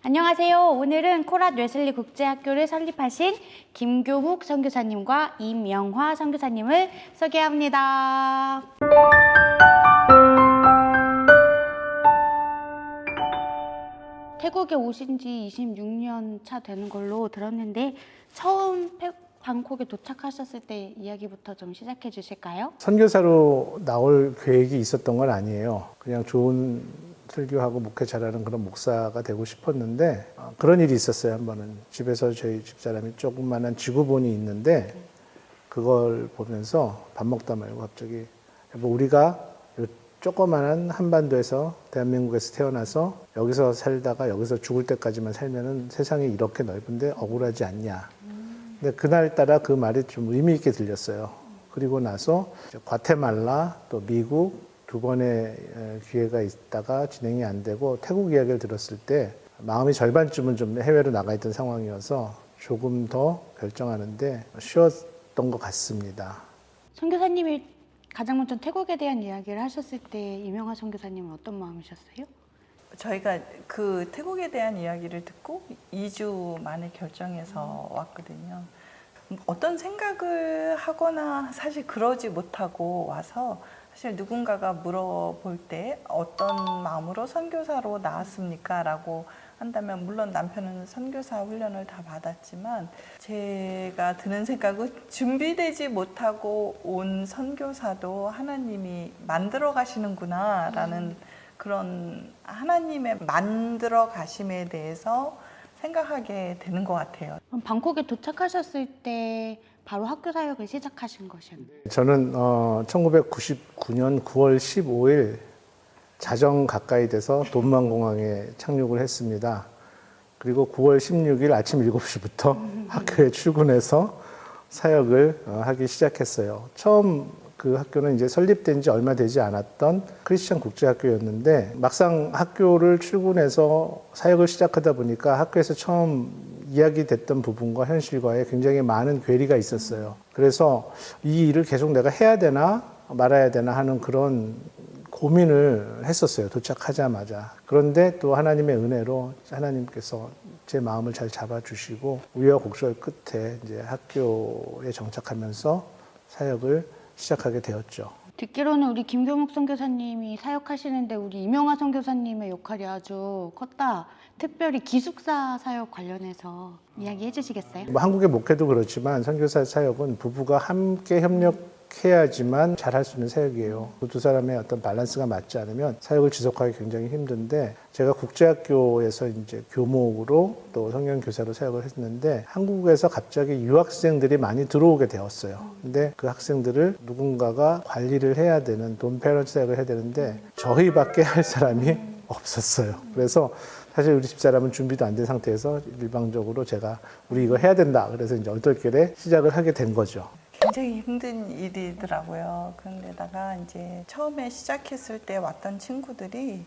안녕하세요. 오늘은 코랏 웨슬리 국제학교를 설립하신 김교묵 선교사님과 임영화 선교사님을 소개합니다. 태국에 오신 지 26년 차 되는 걸로 들었는데 처음 방콕에 도착하셨을 때 이야기부터 좀 시작해 주실까요? 선교사로 나올 계획이 있었던 건 아니에요. 그냥 좋은 설교하고 목회 잘하는 그런 목사가 되고 싶었는데 그런 일이 있었어요. 한 번은 집에서 저희 집사람이 조그만한 지구본이 있는데 그걸 보면서 밥 먹다 말고 갑자기 여보, 우리가 조그만한 한반도에서 대한민국에서 태어나서 여기서 살다가 여기서 죽을 때까지만 살면은 세상이 이렇게 넓은데 억울하지 않냐. 근데 그날따라 그 말이 좀 의미 있게 들렸어요. 그리고 나서 과테말라 또 미국 두 번의 기회가 있다가 진행이 안 되고 태국 이야기를 들었을 때 마음이 절반쯤은 좀 해외로 나가 있던 상황이어서 조금 더 결정하는데 쉬웠던 것 같습니다. 선교사님이 가장 먼저 태국에 대한 이야기를 하셨을 때 임영화 선교사님은 어떤 마음이셨어요? 저희가 그 태국에 대한 이야기를 듣고 2주 만에 결정해서 왔거든요. 어떤 생각을 하거나 사실 그러지 못하고 와서 사실 누군가가 물어볼 때 어떤 마음으로 선교사로 나왔습니까? 라고 한다면 물론 남편은 선교사 훈련을 다 받았지만 제가 드는 생각은 준비되지 못하고 온 선교사도 하나님이 만들어 가시는구나 라는 그런 하나님의 만들어 가심에 대해서 생각하게 되는 것 같아요. 그럼 방콕에 도착하셨을 때 바로 학교 사역을 시작하신 것이었나요? 저는 1999년 9월 15일 자정 가까이 돼서 돈만공항에 착륙을 했습니다. 그리고 9월 16일 아침 7시부터 학교에 출근해서 사역을 하기 시작했어요. 처음 그 학교는 이제 설립된 지 얼마 되지 않았던 크리스천 국제학교였는데 막상 학교를 출근해서 사역을 시작하다 보니까 학교에서 처음 이야기됐던 부분과 현실과의 굉장히 많은 괴리가 있었어요. 그래서 이 일을 계속 내가 해야 되나 말아야 되나 하는 그런 고민을 했었어요. 도착하자마자. 그런데 또 하나님의 은혜로 하나님께서 제 마음을 잘 잡아주시고 우여곡절 끝에 이제 학교에 정착하면서 사역을 시작하게 되었죠. 듣기로는 우리 김교묵 선교사님이 사역하시는데 우리 임영화 선교사님의 역할이 아주 컸다. 특별히 기숙사 사역 관련해서 이야기해 주시겠어요? 뭐 한국의 목회도 그렇지만 선교사 사역은 부부가 함께 협력해야지만 잘할 수 있는 사역이에요. 그 두 사람의 어떤 밸런스가 맞지 않으면 사역을 지속하기 굉장히 힘든데 제가 국제학교에서 이제 교목으로 또 성경교사로 사역을 했는데 한국에서 갑자기 유학생들이 많이 들어오게 되었어요. 근데 그 학생들을 누군가가 관리를 해야 되는 돈 페런트 사역을 해야 되는데 저희밖에 할 사람이 없었어요. 그래서 사실 우리 집사람은 준비도 안 된 상태에서 일방적으로 제가 우리 이거 해야 된다. 그래서 이제 얼떨결에 시작을 하게 된 거죠. 굉장히 힘든 일이더라고요. 그런데다가 이제 처음에 시작했을 때 왔던 친구들이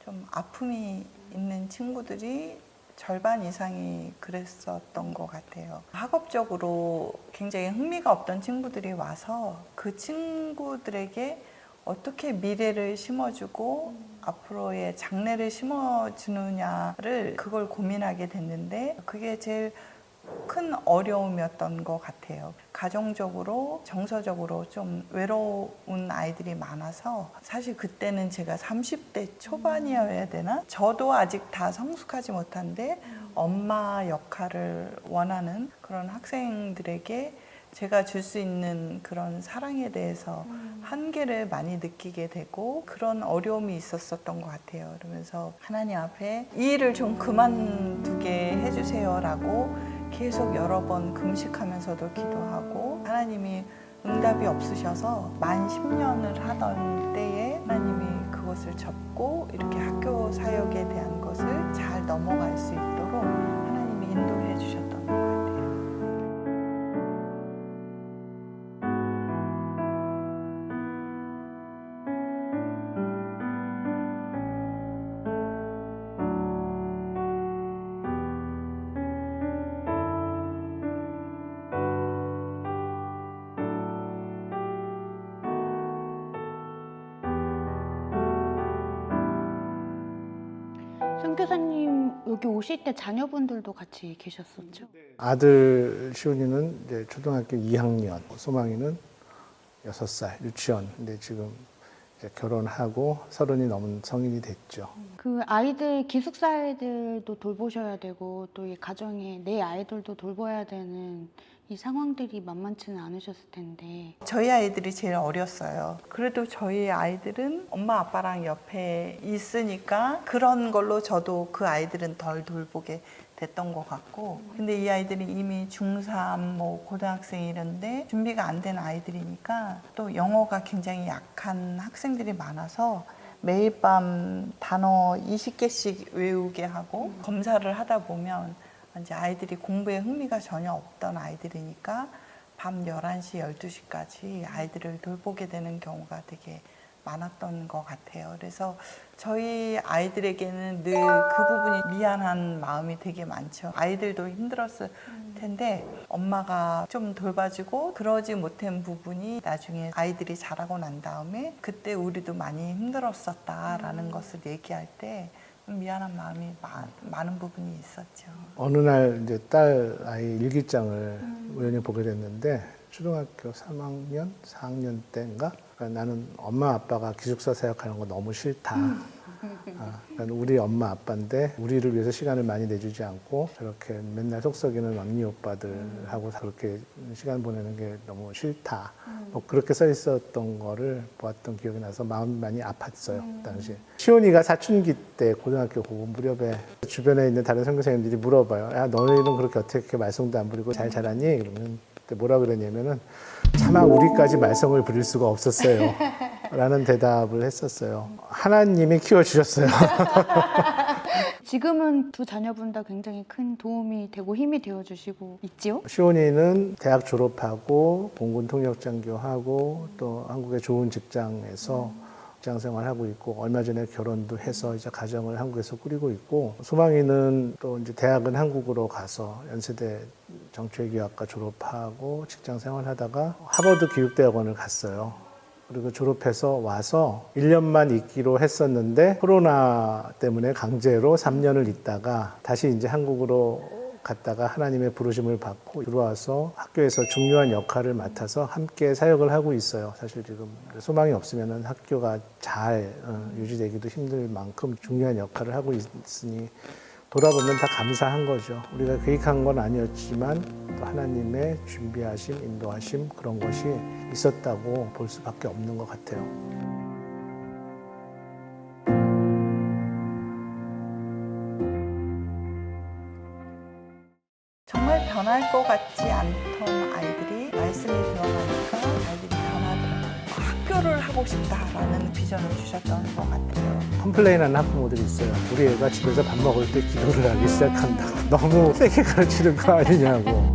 좀 아픔이 있는 친구들이 절반 이상이 그랬었던 것 같아요. 학업적으로 굉장히 흥미가 없던 친구들이 와서 그 친구들에게 어떻게 미래를 심어주고 앞으로의 장래를 심어주느냐를 그걸 고민하게 됐는데 그게 제일 큰 어려움이었던 것 같아요. 가정적으로 정서적으로 좀 외로운 아이들이 많아서 사실 그때는 제가 30대 초반이어야 되나? 저도 아직 다 성숙하지 못한데 엄마 역할을 원하는 그런 학생들에게 제가 줄 수 있는 그런 사랑에 대해서 한계를 많이 느끼게 되고 그런 어려움이 있었던 것 같아요. 그러면서 하나님 앞에 이 일을 좀 그만두게 해주세요라고 계속 여러 번 금식하면서도 기도하고 하나님이 응답이 없으셔서 만 10년을 하던 때에 하나님이 그것을 접고 이렇게 학교 사역에 대한 것을 잘 넘어갈 수 있도록 하나님이 인도해 주셨던 것 같아요. 선교사님 여기 오실 때 자녀분들도 같이 계셨었죠? 아들 시온이는 이제 초등학교 2학년, 소망이는 6살, 유치원. 근데 지금 이제 결혼하고 30이 넘은 성인이 됐죠. 그 아이들 기숙사 아이들도 돌보셔야 되고 또 이 가정에 내 아이들도 돌봐야 되는 이 상황들이 만만치는 않으셨을 텐데 저희 아이들이 제일 어렸어요. 그래도 저희 아이들은 엄마 아빠랑 옆에 있으니까 그런 걸로 저도 그 아이들은 덜 돌보게 됐던 것 같고, 근데 이 아이들이 이미 중3, 뭐 고등학생 이런데 준비가 안 된 아이들이니까 또 영어가 굉장히 약한 학생들이 많아서 매일 밤 단어 20개씩 외우게 하고 검사를 하다 보면 이제 아이들이 공부에 흥미가 전혀 없던 아이들이니까 밤 11시, 12시까지 아이들을 돌보게 되는 경우가 되게 많았던 것 같아요. 그래서 저희 아이들에게는 늘 그 부분이 미안한 마음이 되게 많죠. 아이들도 힘들었을 텐데 엄마가 좀 돌봐주고 그러지 못한 부분이 나중에 아이들이 자라고 난 다음에 그때 우리도 많이 힘들었었다라는 것을 얘기할 때 미안한 마음이 많은 부분이 있었죠. 어느 날 이제 딸 아이 일기장을 우연히 보게 됐는데 초등학교 3학년, 4학년 때인가? 그러니까 나는 엄마 아빠가 기숙사 사역하는 거 너무 싫다. 그러니까 우리 엄마 아빠인데 우리를 위해서 시간을 많이 내주지 않고 저렇게 맨날 속썩이는 막내 오빠들하고 그렇게 시간 보내는 게 너무 싫다. 뭐 그렇게 써 있었던 거를 보았던 기억이 나서 마음이 많이 아팠어요. 그 당시에. 시온이가 사춘기 때 고등학교 고고 무렵에 주변에 있는 다른 선교사님들이 물어봐요. 야, 너희는 그렇게 어떻게 말썽도 안 부리고 잘 자라니? 그러면 그때 뭐라 그러냐면은 차마 우리까지 말썽을 부릴 수가 없었어요. 라는 대답을 했었어요. 하나님이 키워주셨어요. 지금은 두 자녀분 다 굉장히 큰 도움이 되고 힘이 되어주시고 있지요? 시온이는 대학 졸업하고 공군 통역장교하고 또 한국의 좋은 직장에서 직장 생활하고 있고 얼마 전에 결혼도 해서 이제 가정을 한국에서 꾸리고 있고 소망이는 또 이제 대학은 한국으로 가서 연세대 정치외교학과 졸업하고 직장 생활하다가 하버드 교육대학원을 갔어요. 그리고 졸업해서 와서 1년만 있기로 했었는데 코로나 때문에 강제로 3년을 있다가 다시 이제 한국으로 갔다가 하나님의 부르심을 받고 들어와서 학교에서 중요한 역할을 맡아서 함께 사역을 하고 있어요. 사실 지금 소망이 없으면 학교가 잘 유지되기도 힘들 만큼 중요한 역할을 하고 있으니 돌아보면 다 감사한 거죠. 우리가 계획한 건 아니었지만 또 하나님의 준비하심, 인도하심 그런 것이 있었다고 볼 수밖에 없는 것 같아요. 정말 변할 것 같지 않던 아이들이 말씀이 들어가니까 아이들이 변하더라고요. 학교를 하고 싶다라는 비전을 주셨던 것 같아요. 컴플레인하는 학부모들이 있어요. 우리 애가 집에서 밥 먹을 때 기도를 하기 시작한다고. 너무 세게 가르치는 거 아니냐고.